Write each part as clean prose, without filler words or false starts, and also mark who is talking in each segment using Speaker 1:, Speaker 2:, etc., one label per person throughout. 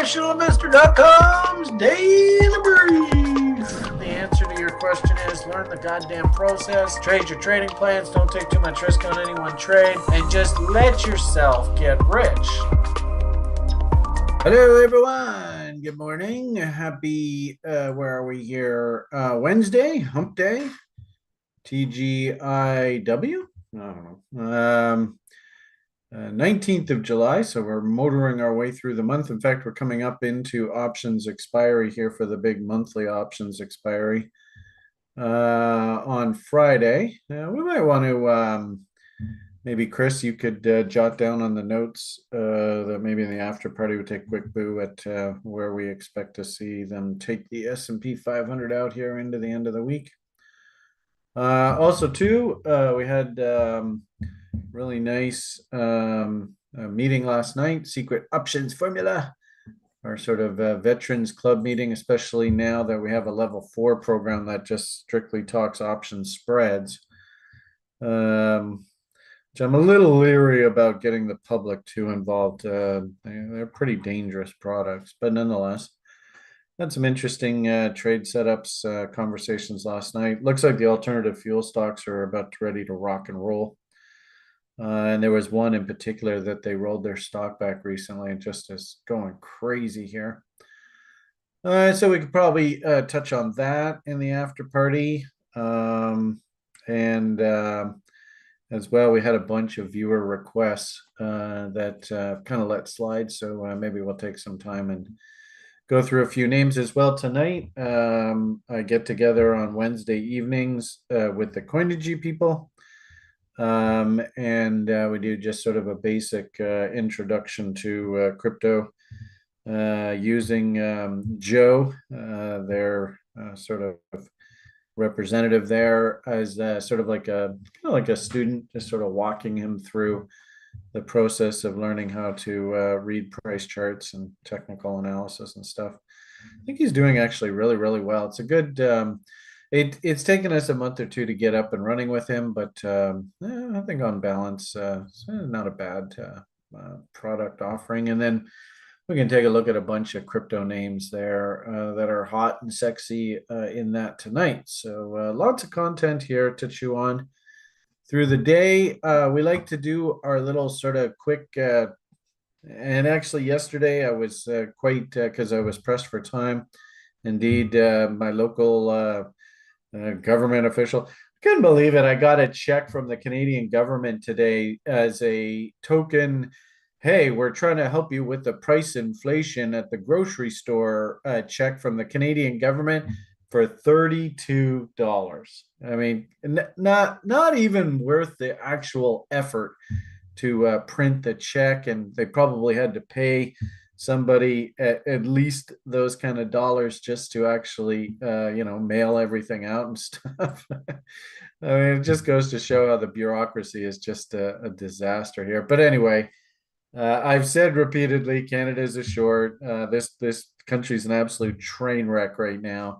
Speaker 1: InternationalInvestor.com's Daily Brief. The answer to your question is learn the goddamn process, trade your trading plans, don't take too much risk on any one trade, and just let yourself get rich. Hello, everyone. Good morning. Happy, where are we here? Wednesday, hump day, TGIW? I don't know. 19th of July, so we're motoring our way through the month. In fact, we're coming up into options expiry here for the big monthly options expiry on Friday. We might want to, maybe Chris, you could jot down on the notes that maybe in the after party we take a quick boo at where we expect to see them take the S&P 500 out here into the end of the week. Also, too, we had really nice meeting last night, Secret Options Formula, our sort of veterans club meeting, especially now that we have a level 4 program that just strictly talks option spreads, which I'm a little leery about getting the public too involved. They're pretty dangerous products, but nonetheless, had some interesting trade setups, conversations last night. Looks like the alternative fuel stocks are about ready to rock and roll. And there was one in particular that they rolled their stock back recently and just is going crazy here. So we could probably touch on that in the after party. And as well, we had a bunch of viewer requests that kind of let slide. So maybe we'll take some time and go through a few names as well tonight. I get together on Wednesday evenings with the Coinigy people. And we do just sort of a basic introduction to crypto using Joe, their sort of representative there, as sort of like a student, just sort of walking him through the process of learning how to read price charts and technical analysis and stuff. I think he's doing actually really, really well. It's a good it's taken us a month or two to get up and running with him, but I think on balance, it's not a bad product offering. And then we can take a look at a bunch of crypto names there that are hot and sexy in that tonight. So lots of content here to chew on through the day. We like to do our little sort of quick, and actually yesterday I was quite, because I was pressed for time. Indeed, my local government official, I couldn't believe it. I got a check from the Canadian government today as a token. Hey, we're trying to help you with the price inflation at the grocery store. Check from the Canadian government for $32. I mean, not even worth the actual effort to print the check, and they probably had to pay somebody at least those kind of dollars just to actually mail everything out and stuff. I mean, it just goes to show how the bureaucracy is just a disaster here. But anyway, I've said repeatedly, Canada is a short. This country's an absolute train wreck right now.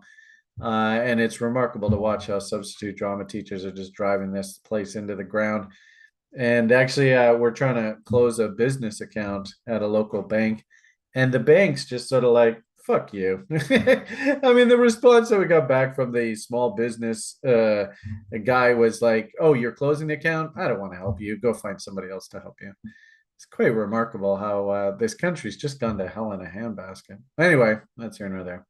Speaker 1: And it's remarkable to watch how substitute drama teachers are just driving this place into the ground. And actually, we're trying to close a business account at a local bank. And the bank's just sort of like, fuck you. I mean, the response that we got back from the small business guy was like, oh, you're closing the account? I don't want to help you. Go find somebody else to help you. It's quite remarkable how this country's just gone to hell in a handbasket. Anyway, that's here nor there.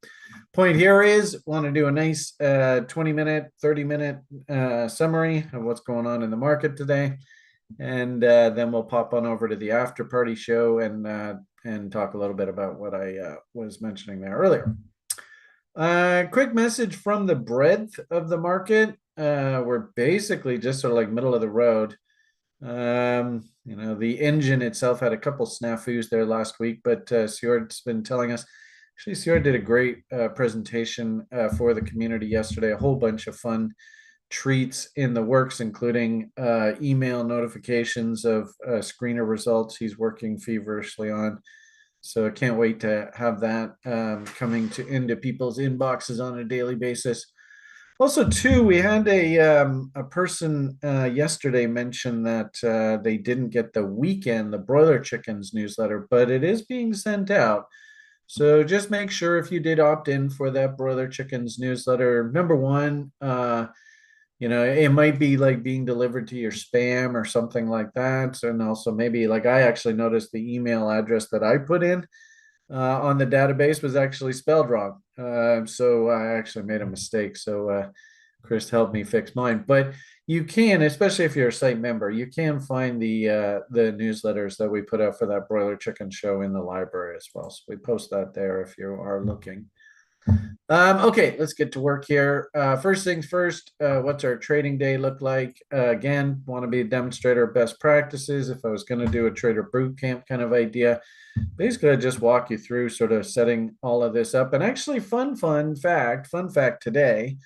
Speaker 1: Point here is, want to do a nice 20-minute, 30-minute summary of what's going on in the market today. And then we'll pop on over to the after party show and talk a little bit about what I was mentioning there earlier. Quick message from the breadth of the market. We're basically just sort of like middle of the road. The engine itself had a couple snafus there last week, but Sjord's been telling us. Actually, Sjord did a great presentation for the community yesterday. A whole bunch of fun treats in the works, including email notifications of screener results he's working feverishly on. So I can't wait to have that coming into people's inboxes on a daily basis. Also, too, we had a person yesterday mention that they didn't get the broiler chickens newsletter, but it is being sent out. So just make sure if you did opt in for that Broiler Chickens newsletter, number one, it might be like being delivered to your spam or something like that. And also maybe like I actually noticed the email address that I put in on the database was actually spelled wrong. So I actually made a mistake. So Chris helped me fix mine. But you can, especially if you're a site member, you can find the newsletters that we put out for that broiler chicken show in the library as well. So we post that there if you are looking. Okay, let's get to work here. First things first, what's our trading day look like? Again, want to be a demonstrator of best practices. If I was going to do a trader boot camp kind of idea, basically I just walk you through sort of setting all of this up. And actually, fun fact today,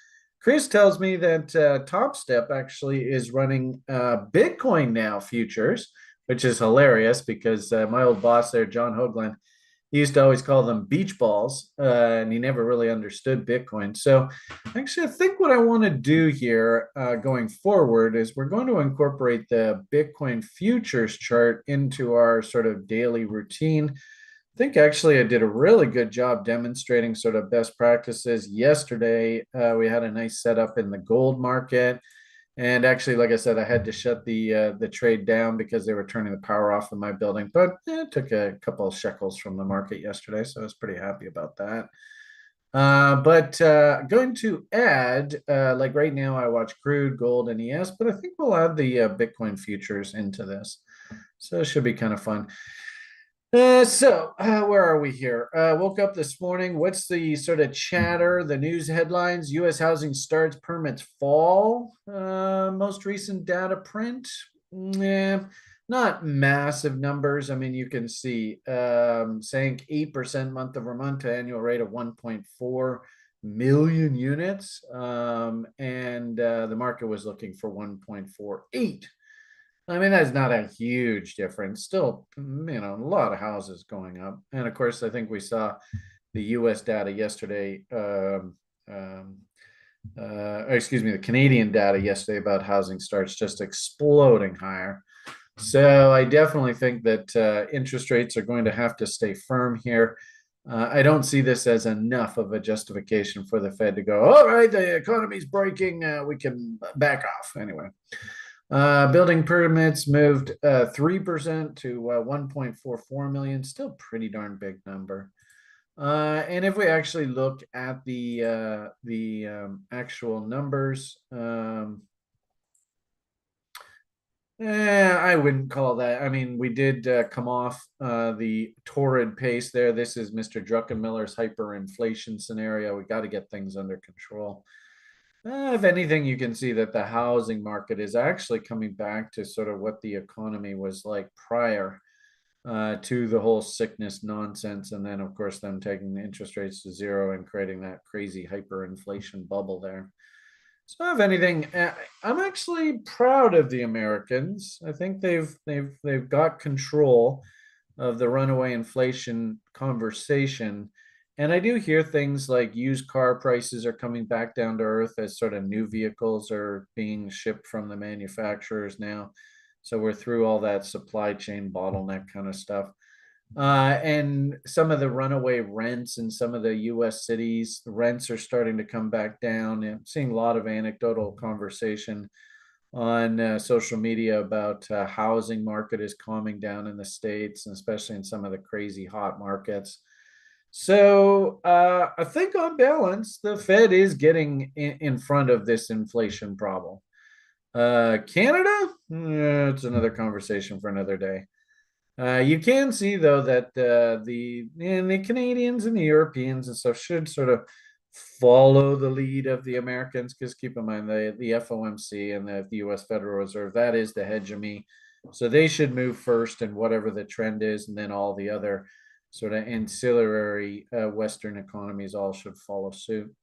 Speaker 1: Chris tells me that Top Step actually is running Bitcoin now futures, which is hilarious because my old boss there, John Hoagland, he used to always call them beach balls, and he never really understood Bitcoin. So, actually, I think what I want to do here going forward is we're going to incorporate the Bitcoin futures chart into our sort of daily routine. I think actually I did a really good job demonstrating sort of best practices yesterday. We had a nice setup in the gold market. And actually, like I said, I had to shut the trade down because they were turning the power off in my building. But it took a couple of shekels from the market yesterday, so I was pretty happy about that. But going to add, like right now, I watch crude, gold, and ES, but I think we'll add the Bitcoin futures into this. So it should be kind of fun. Where are we here? Woke up this morning. What's the sort of chatter, the news headlines? U.S. housing starts permits fall. Most recent data print. Yeah, not massive numbers. I mean, you can see sank 8% month over month to annual rate of 1.4 million units. And the market was looking for 1.48. I mean, that's not a huge difference. Still, a lot of houses going up. And of course, I think we saw the US data yesterday, excuse me, the Canadian data yesterday about housing starts just exploding higher. So I definitely think that interest rates are going to have to stay firm here. I don't see this as enough of a justification for the Fed to go, all right, the economy's breaking, we can back off. Anyway. Building permits moved 3% to 1.44 million, still pretty darn big number. And if we actually look at the actual numbers, I wouldn't call that. I mean, we did come off the torrid pace there. This is Mr. Druckenmiller's hyperinflation scenario. We got to get things under control. If anything, you can see that the housing market is actually coming back to sort of what the economy was like prior to the whole sickness nonsense. And then, of course, them taking the interest rates to zero and creating that crazy hyperinflation bubble there. So, if anything, I'm actually proud of the Americans. I think they've got control of the runaway inflation conversation. And I do hear things like used car prices are coming back down to earth as sort of new vehicles are being shipped from the manufacturers now. So we're through all that supply chain bottleneck kind of stuff. And some of the runaway rents in some of the US cities, the rents are starting to come back down. I'm seeing a lot of anecdotal conversation on social media about housing market is calming down in the States, and especially in some of the crazy hot markets. So I think on balance, the Fed is getting in front of this inflation problem. Canada, it's another conversation for another day. You can see though that the Canadians and the Europeans and stuff should sort of follow the lead of the Americans, because keep in mind the FOMC and the U.S. Federal Reserve, that is the hegemony. So they should move first in whatever the trend is, and then all the other sort of ancillary Western economies all should follow suit.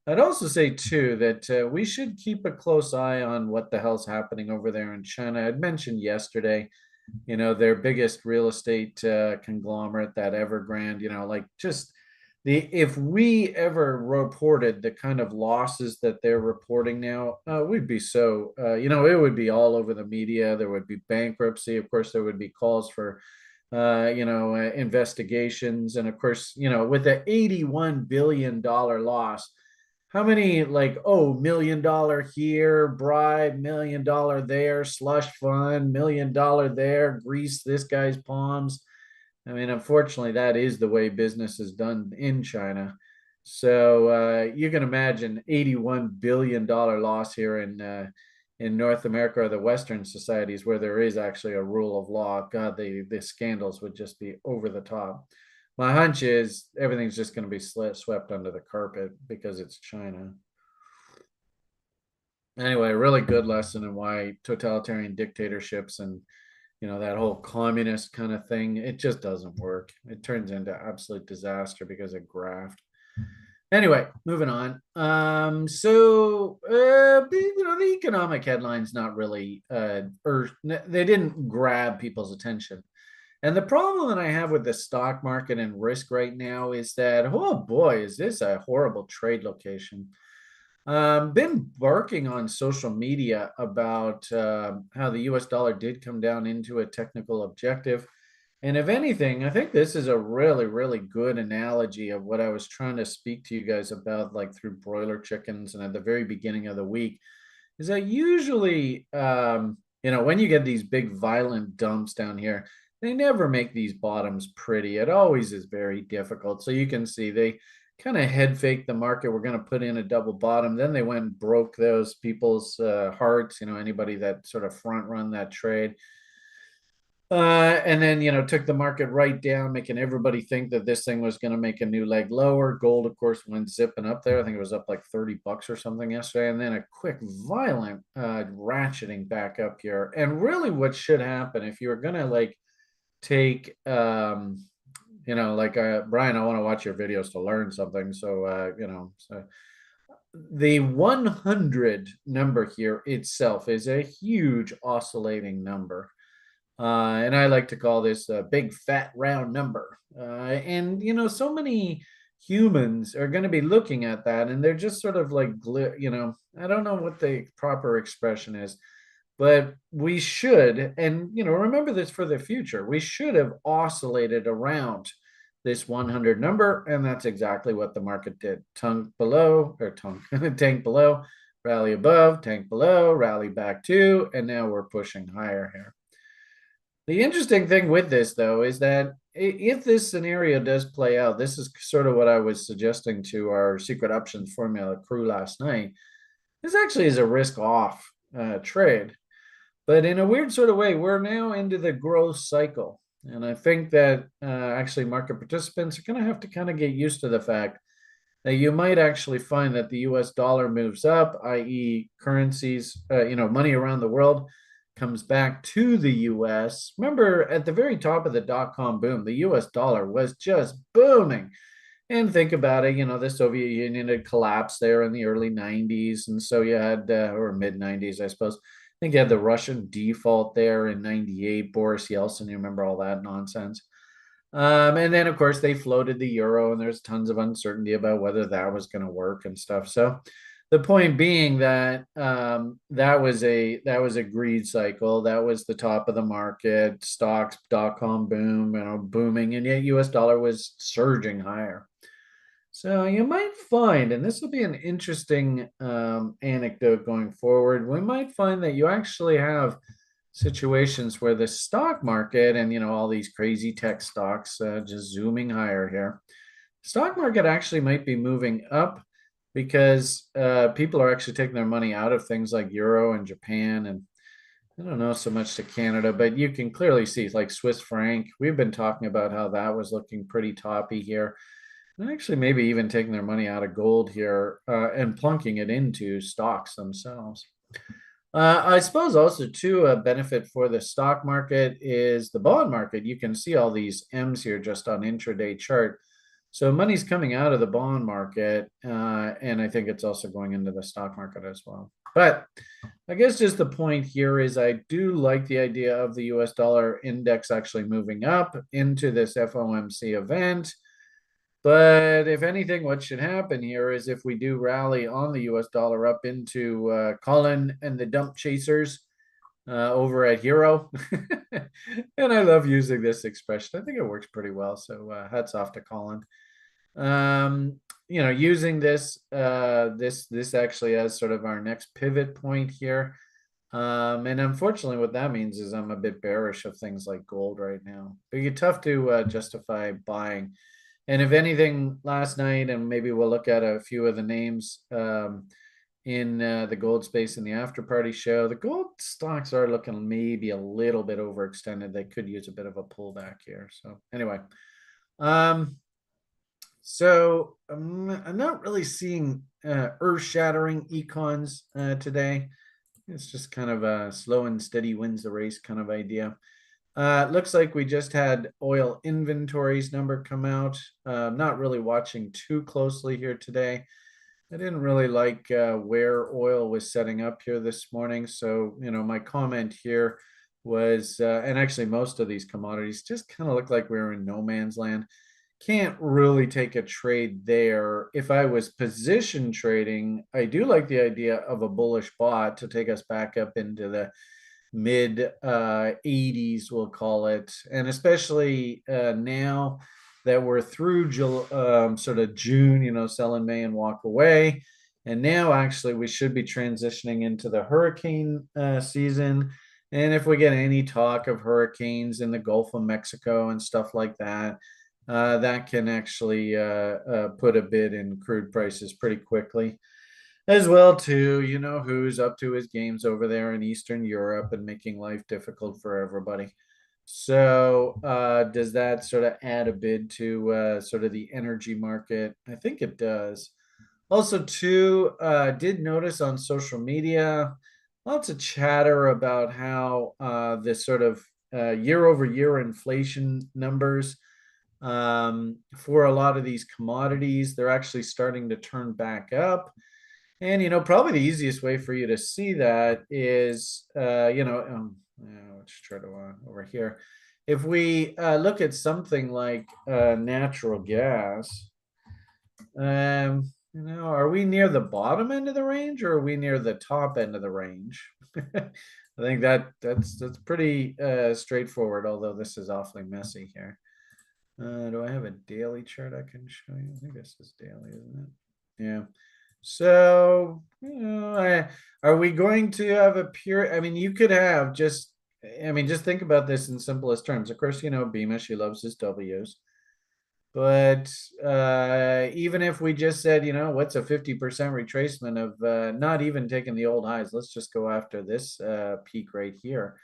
Speaker 1: I'd also say too that we should keep a close eye on what the hell's happening over there in China. I'd mentioned yesterday, their biggest real estate conglomerate, that Evergrande, like just if we ever reported the kind of losses that they're reporting now, we'd be so, it would be all over the media. There would be bankruptcy. Of course, there would be calls for investigations. And of course, with the $81 billion loss, how many like, oh, $1 million here, bribe, $1 million there, slush fund, $1 million there, grease this guy's palms. I mean, unfortunately, that is the way business is done in China. So you can imagine $81 billion loss here in North America or the Western societies where there is actually a rule of law. God, the scandals would just be over the top. My hunch is everything's just going to be swept under the carpet because it's China. Anyway, a really good lesson in why totalitarian dictatorships and that whole communist kind of thing, it just doesn't work. It turns into absolute disaster because of graft. Anyway, moving on. The economic headlines not really, or they didn't grab people's attention. And the problem that I have with the stock market and risk right now is that, oh boy, is this a horrible trade location. Been barking on social media about how the US dollar did come down into a technical objective. And if anything, I think this is a really, really good analogy of what I was trying to speak to you guys about, like through broiler chickens and at the very beginning of the week, is that usually, when you get these big violent dumps down here, they never make these bottoms pretty. It always is very difficult. So you can see they kind of head fake the market. We're going to put in a double bottom. Then they went and broke those people's hearts, anybody that sort of front run that trade. And then, took the market right down, making everybody think that this thing was going to make a new leg lower. Gold, of course, went zipping up there. I think it was up like $30 or something yesterday. And then a quick, violent ratcheting back up here. And really what should happen if you're going to like take, Brian, I want to watch your videos to learn something. So, so the 100 number here itself is a huge oscillating number. And I like to call this a big fat round number. And so many humans are going to be looking at that and they're just sort of like, I don't know what the proper expression is, but we should, and remember this for the future, we should have oscillated around this 100 number, and that's exactly what the market did. Tank below, rally above, tank below, rally back to, and now we're pushing higher here. The interesting thing with this, though, is that if this scenario does play out, this is sort of what I was suggesting to our secret options formula crew last night. This actually is a risk-off trade. But in a weird sort of way, we're now into the growth cycle. And I think that actually market participants are going to have to kind of get used to the fact that you might actually find that the US dollar moves up, i.e. currencies, money around the world comes back to the US. Remember, at the very top of the dot-com boom, the US dollar was just booming. And think about it, the Soviet Union had collapsed there in the early 90s. And so you had, or mid 90s, I suppose. I think you had the Russian default there in 98, Boris Yeltsin, you remember all that nonsense. And then, of course, they floated the euro, and there's tons of uncertainty about whether that was going to work and stuff. So the point being that that was a greed cycle. That was the top of the market, stocks, dot-com boom, booming, and yet US dollar was surging higher. So you might find, and this will be an interesting anecdote going forward, we might find that you actually have situations where the stock market and all these crazy tech stocks just zooming higher here. Stock market actually might be moving up because people are actually taking their money out of things like euro and Japan, and I don't know so much to Canada, but you can clearly see like Swiss franc. We've been talking about how that was looking pretty toppy here. And actually maybe even taking their money out of gold here and plunking it into stocks themselves. I suppose also too a benefit for the stock market is the bond market. You can see all these M's here just on intraday chart. So money's coming out of the bond market, and I think it's also going into the stock market as well. But I guess just the point here is I do like the idea of the US dollar index actually moving up into this FOMC event. But if anything, what should happen here is if we do rally on the US dollar up into Colin and the dump chasers, over at Hero. And I love using this expression. I think it works pretty well. So hats off to Colin. Using this actually as sort of our next pivot point here. And unfortunately, what that means is I'm a bit bearish of things like gold right now. But you're tough to justify buying. And if anything, last night, and maybe we'll look at a few of the names in the gold space in the Afterparty show, the gold stocks are looking maybe a little bit overextended. They could use a bit of a pullback here. So anyway, I'm not really seeing earth-shattering econs today. It's just kind of a slow and steady wins the race kind of idea. It looks like we just had oil inventories number come out. Not really watching too closely here today. I didn't really like where oil was setting up here this morning. So, my comment here was, and actually most of these commodities just kind of look like we were in no man's land. Can't really take a trade there. If I was position trading, I do like the idea of a bullish bot to take us back up into the mid 80s, we'll call it. And especially now that we're through sort of June, sell in May and walk away. And now actually we should be transitioning into the hurricane season. And if we get any talk of hurricanes in the Gulf of Mexico and stuff like that, that can actually put a bid in crude prices pretty quickly. As well, too, who's up to his games over there in Eastern Europe and making life difficult for everybody. So does that sort of add a bid to sort of the energy market? I think it does. Also, too, did notice on social media, lots of chatter about how this sort of year-over-year inflation numbers for a lot of these commodities, they're actually starting to turn back up. And, probably the easiest way for you to see that is, let's try to over here. If we look at something like natural gas, are we near the bottom end of the range or are we near the top end of the range? I think that's pretty straightforward, although this is awfully messy here. Do I have a daily chart I can show you? I think this is daily, isn't it? Yeah. So, are we going to have a pure? I mean, you could have just think about this in simplest terms. Of course, Beamish, he loves his W's. But even if we just said, what's a 50% retracement of not even taking the old highs, let's just go after this peak right here.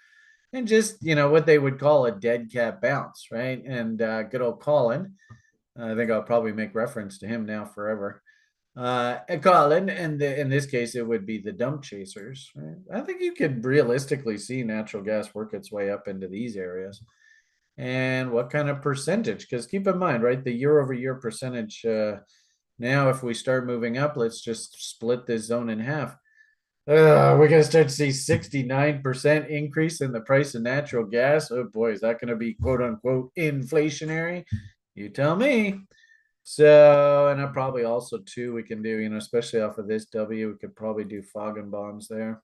Speaker 1: And just, what they would call a dead cat bounce, right? And good old Colin, I think I'll probably make reference to him now forever. Colin, and in this case, it would be the dump chasers. Right? I think you could realistically see natural gas work its way up into these areas. And what kind of percentage? Because keep in mind, right, the year-over-year percentage, now if we start moving up, let's just split this zone in half. We're going to start to see 69% increase in the price of natural gas. Oh boy, is that going to be quote unquote inflationary? You tell me. So, and I probably also too, we can do, especially off of this W, we could probably do fog and bombs there.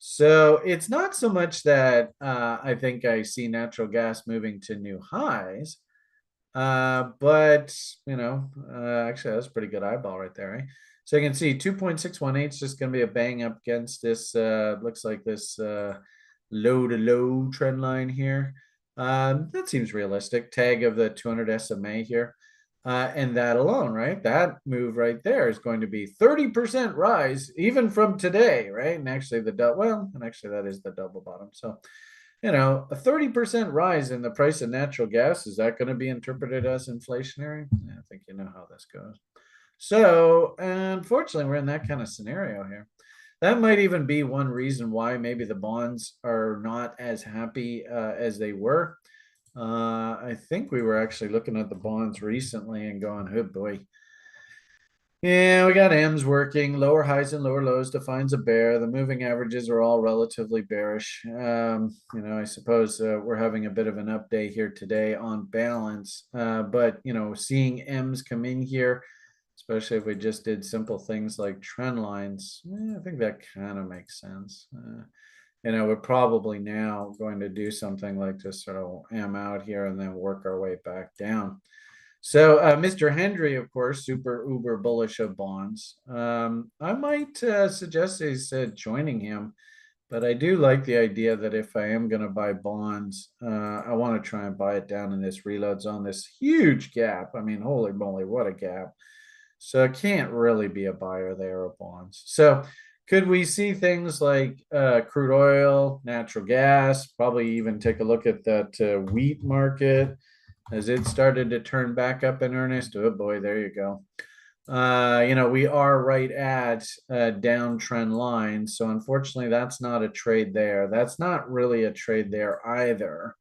Speaker 1: So it's not so much that I think I see natural gas moving to new highs, but actually that's a pretty good eyeball right there, right? So you can see 2.618 is just going to be a bang up against this. Looks like this low to low trend line here. That seems realistic. Tag of the 200 SMA here. And that alone, right? That move right there is going to be 30% rise even from today, right? And actually that is the double bottom. So, a 30% rise in the price of natural gas, is that going to be interpreted as inflationary? Yeah, I think you know how this goes. So, unfortunately, we're in that kind of scenario here. That might even be one reason why maybe the bonds are not as happy as they were. I think we were actually looking at the bonds recently and going, oh boy. Yeah, we got M's working, lower highs and lower lows defines a bear. The moving averages are all relatively bearish. I suppose we're having a bit of an update here today on balance. But, seeing M's come in here, especially if we just did simple things like trend lines, I think that kind of makes sense. we're probably now going to do something like just sort of am out here and then work our way back down. So Mr. Hendry, of course, super uber bullish of bonds. I might suggest he's joining him, but I do like the idea that if I am going to buy bonds, I want to try and buy it down in this reload zone, this huge gap. I mean, holy moly, what a gap. So it can't really be a buyer there of bonds. So could we see things like crude oil, natural gas, probably even take a look at that wheat market as it started to turn back up in earnest? Oh boy, there you go. We are right at a downtrend line. So unfortunately, that's not a trade there. That's not really a trade there either.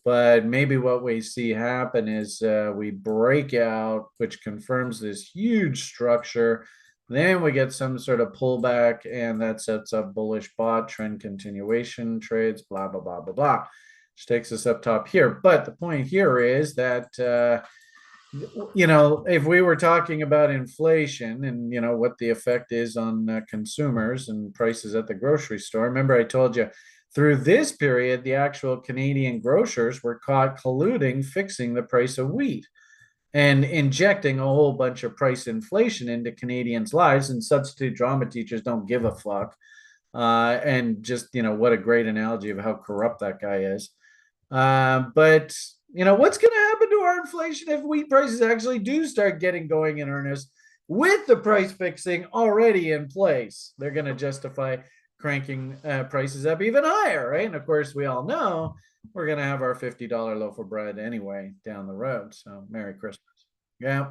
Speaker 1: But maybe what we see happen is we break out, which confirms this huge structure. Then we get some sort of pullback, and that sets up bullish bot trend continuation trades, blah, blah, blah, blah, blah, which takes us up top here. But the point here is that, if we were talking about inflation and, what the effect is on consumers and prices at the grocery store, remember I told you, through this period, the actual Canadian grocers were caught colluding, fixing the price of wheat and injecting a whole bunch of price inflation into Canadians' lives. And substitute drama teachers don't give a fuck. And just, what a great analogy of how corrupt that guy is. But, what's going to happen to our inflation if wheat prices actually do start getting going in earnest with the price fixing already in place? They're going to justify cranking prices up even higher, right? And of course, we all know we're going to have our $50 loaf of bread anyway down the road. So Merry Christmas. Yeah.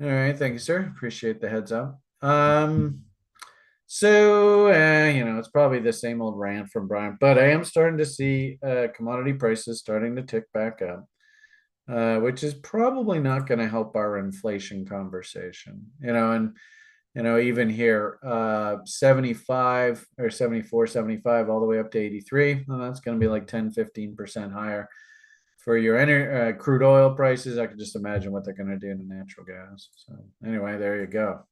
Speaker 1: All right. Thank you, sir. Appreciate the heads up. So, it's probably the same old rant from Brian, but I am starting to see commodity prices starting to tick back up, which is probably not going to help our inflation conversation, and even here, 75 or 74, 75, all the way up to 83. Well, that's going to be like 10-15% higher for your crude oil prices. I can just imagine what they're going to do to natural gas. So anyway, there you go.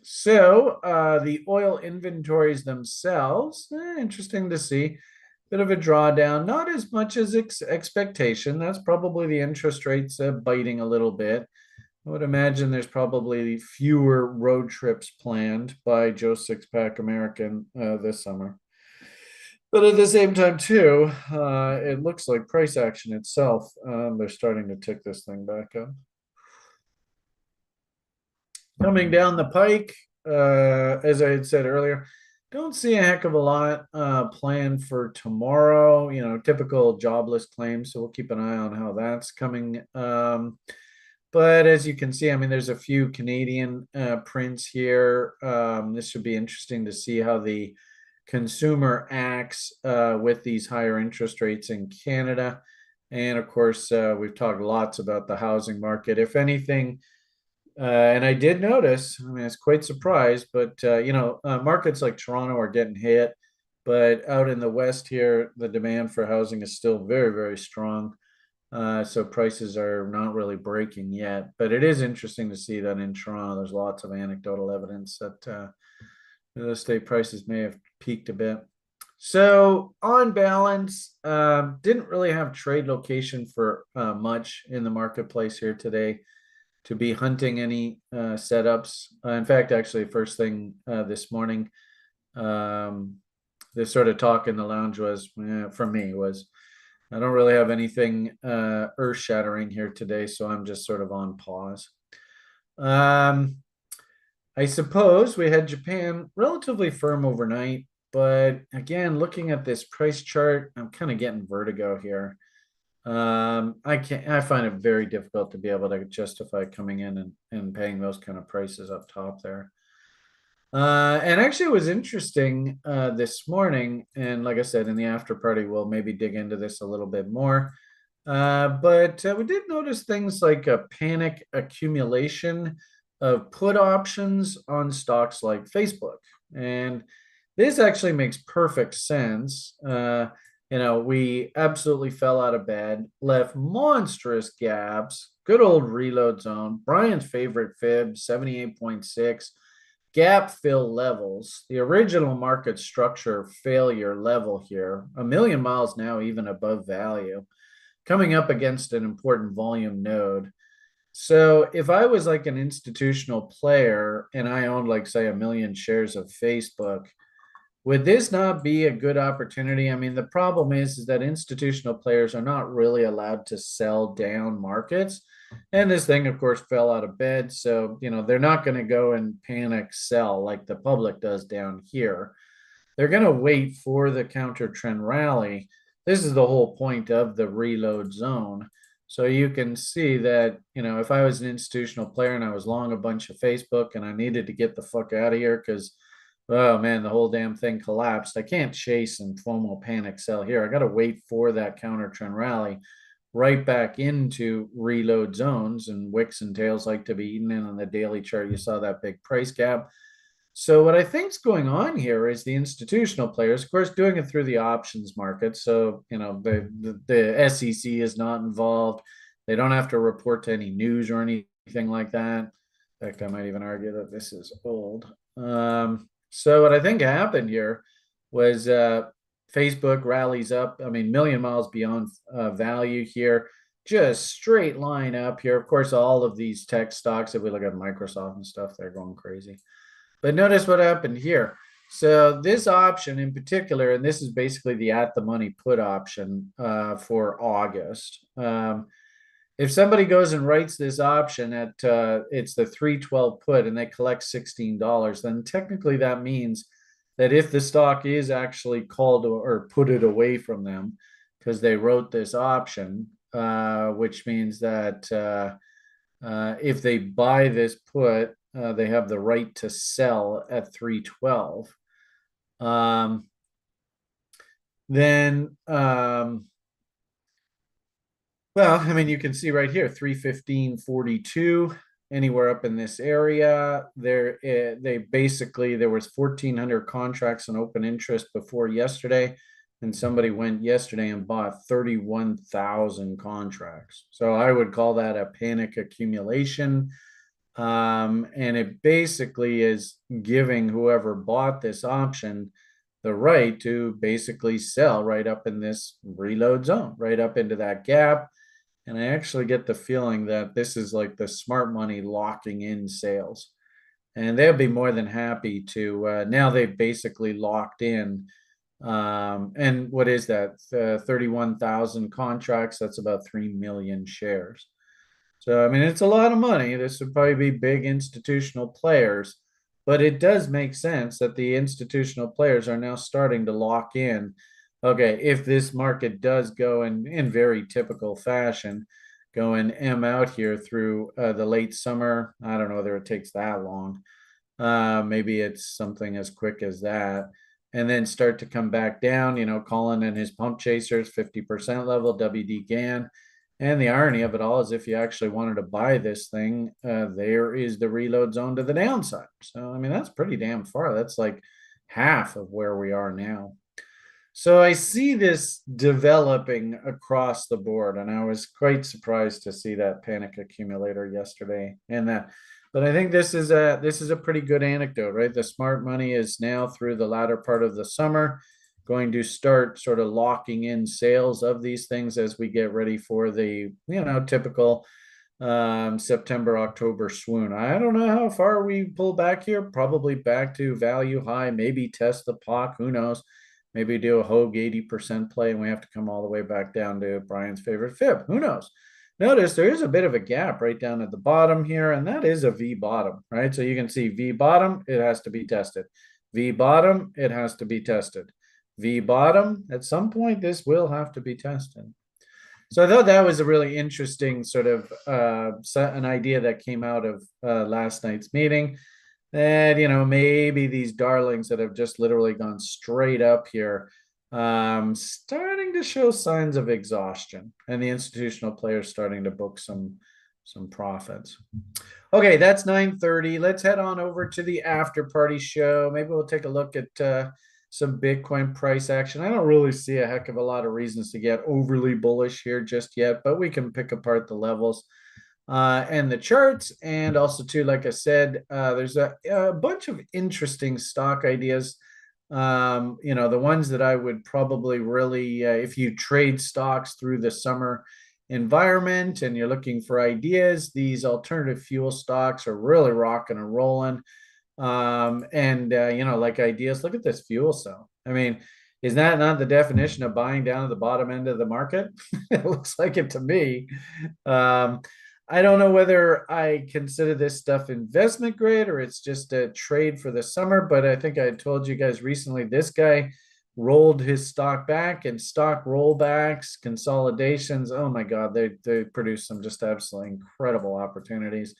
Speaker 1: So the oil inventories themselves, interesting to see. Bit of a drawdown, not as much as expectation. That's probably the interest rates biting a little bit. I would imagine there's probably fewer road trips planned by Joe Sixpack American this summer. But at the same time, too, it looks like price action itself, they're starting to tick this thing back up. Coming down the pike, as I had said earlier, don't see a heck of a lot planned for tomorrow. Typical jobless claims, so we'll keep an eye on how that's coming. But as you can see, I mean, there's a few Canadian prints here. This should be interesting to see how the consumer acts with these higher interest rates in Canada. And of course, we've talked lots about the housing market. If anything, and I did notice, I mean, I was quite surprised, but, markets like Toronto are getting hit. But out in the West here, the demand for housing is still very, very strong. So prices are not really breaking yet. But it is interesting to see that in Toronto, there's lots of anecdotal evidence that real estate prices may have peaked a bit. So on balance, didn't really have trade location for much in the marketplace here today to be hunting any setups. In fact, actually, first thing this morning, the sort of talk in the lounge was, for me, was I don't really have anything earth-shattering here today, so I'm just sort of on pause. I suppose we had Japan relatively firm overnight, but again, looking at this price chart, I'm kind of getting vertigo here. I find it very difficult to be able to justify coming in and paying those kind of prices up top there. And actually it was interesting this morning, and like I said, in the after party, we'll maybe dig into this a little bit more. But we did notice things like a panic accumulation of put options on stocks like Facebook. And this actually makes perfect sense. We absolutely fell out of bed, left monstrous gaps, good old reload zone, Brian's favorite fib, 78.6. gap fill levels, the original market structure failure level here, a million miles now even above value, coming up against an important volume node. So if I was like an institutional player and I owned like say a million shares of Facebook, would this not be a good opportunity? I mean, the problem is that institutional players are not really allowed to sell down markets. And this thing, of course, fell out of bed. So, they're not going to go and panic sell like the public does down here. They're going to wait for the counter trend rally. This is the whole point of the reload zone. So you can see that, if I was an institutional player and I was long a bunch of Facebook and I needed to get the fuck out of here because, oh man, the whole damn thing collapsed. I can't chase and FOMO panic sell here. I got to wait for that counter trend rally right back into reload zones, and wicks and tails like to be eaten. And on the daily chart, you saw that big price gap. So what I think is going on here is the institutional players, of course, doing it through the options market. So, the SEC is not involved. They don't have to report to any news or anything like that. In fact, I might even argue that this is old. So what I think happened here was Facebook rallies up. I mean, million miles beyond value here. Just straight line up here. Of course, all of these tech stocks, if we look at Microsoft and stuff, they're going crazy. But notice what happened here. So this option in particular, and this is basically the at the money put option for August. If somebody goes and writes this option at it's the 312 put and they collect $16, then technically that means that if the stock is actually called or put it away from them because they wrote this option, which means that if they buy this put, they have the right to sell at 312. Then, well, I mean, you can see right here, 315.42, anywhere up in this area. There was 1,400 contracts on open interest before yesterday, and somebody went yesterday and bought 31,000 contracts. So I would call that a panic accumulation. And it basically is giving whoever bought this option the right to basically sell right up in this reload zone, right up into that gap. And I actually get the feeling that this is like the smart money locking in sales. And they'll be more than happy to, now they've basically locked in. And what is that? 31,000 contracts. That's about 3 million shares. So, I mean, it's a lot of money. This would probably be big institutional players, but it does make sense that the institutional players are now starting to lock in. Okay, if this market does go in very typical fashion, go and M out here through the late summer, I don't know whether it takes that long. Maybe it's something as quick as that. And then start to come back down, Colin and his pump chasers, 50% level, WD Gann. And the irony of it all is if you actually wanted to buy this thing, there is the reload zone to the downside. So, I mean, that's pretty damn far. That's like half of where we are now. So I see this developing across the board, and I was quite surprised to see that panic accumulator yesterday. But I think this is a pretty good anecdote, right? The smart money is now through the latter part of the summer going to start sort of locking in sales of these things as we get ready for the typical September, October swoon. I don't know how far we pull back here, probably back to value high, maybe test the POC, who knows, maybe do a Hogue 80% play and we have to come all the way back down to Brian's favorite fib, who knows. Notice there is a bit of a gap right down at the bottom here, and that is a V bottom, right? So you can see V bottom, it has to be tested. V bottom, it has to be tested. V bottom, at some point, this will have to be tested. So I thought that was a really interesting sort of an idea that came out of last night's meeting. That, maybe these darlings that have just literally gone straight up here, starting to show signs of exhaustion, and the institutional players starting to book some profits. Okay, that's 9:30. Let's head on over to the after party show. Maybe we'll take a look at some Bitcoin price action. I don't really see a heck of a lot of reasons to get overly bullish here just yet, but we can pick apart the levels. and the charts. And also too, like I said, there's a bunch of interesting stock ideas. The ones that I would probably really, if you trade stocks through the summer environment and you're looking for ideas, these alternative fuel stocks are really rocking and rolling. Like ideas, look at this fuel cell. I mean, is that not the definition of buying down at the bottom end of the market? It looks like it to me. Um, I don't know whether I consider this stuff investment grade or it's just a trade for the summer, but I think I told you guys recently this guy rolled his stock back, and stock rollbacks, consolidations. Oh my God, they produce some just absolutely incredible opportunities.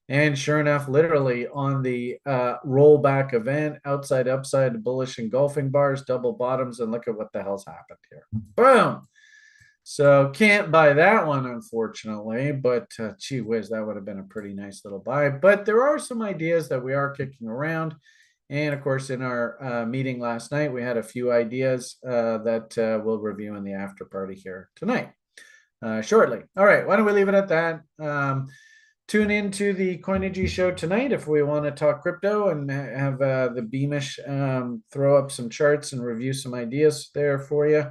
Speaker 1: And sure enough, literally on the rollback event, outside, upside, bullish engulfing bars, double bottoms, and look at what the hell's happened here. Boom. So can't buy that one, unfortunately, but gee whiz, that would have been a pretty nice little buy. But there are some ideas that we are kicking around. And of course, in our meeting last night, we had a few ideas that we'll review in the after party here tonight, shortly. All right, why don't we leave it at that? Tune into the Coinergy show tonight if we want to talk crypto and have the Beamish throw up some charts and review some ideas there for you.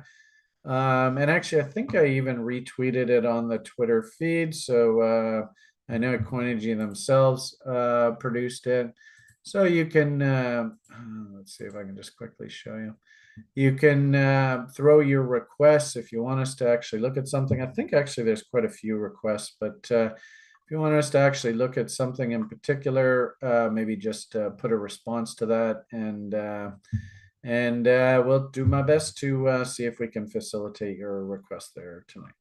Speaker 1: And actually, I think I even retweeted it on the Twitter feed. So I know Coinergy themselves produced it. So you can, let's see if I can just quickly show you. You can throw your requests if you want us to actually look at something. I think actually there's quite a few requests, but if you want us to actually look at something in particular, maybe just put a response to that, and we'll do my best to see if we can facilitate your request there tonight.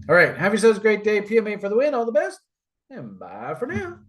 Speaker 1: All right, have yourselves a great day. PMA for the win. All the best, and bye for now.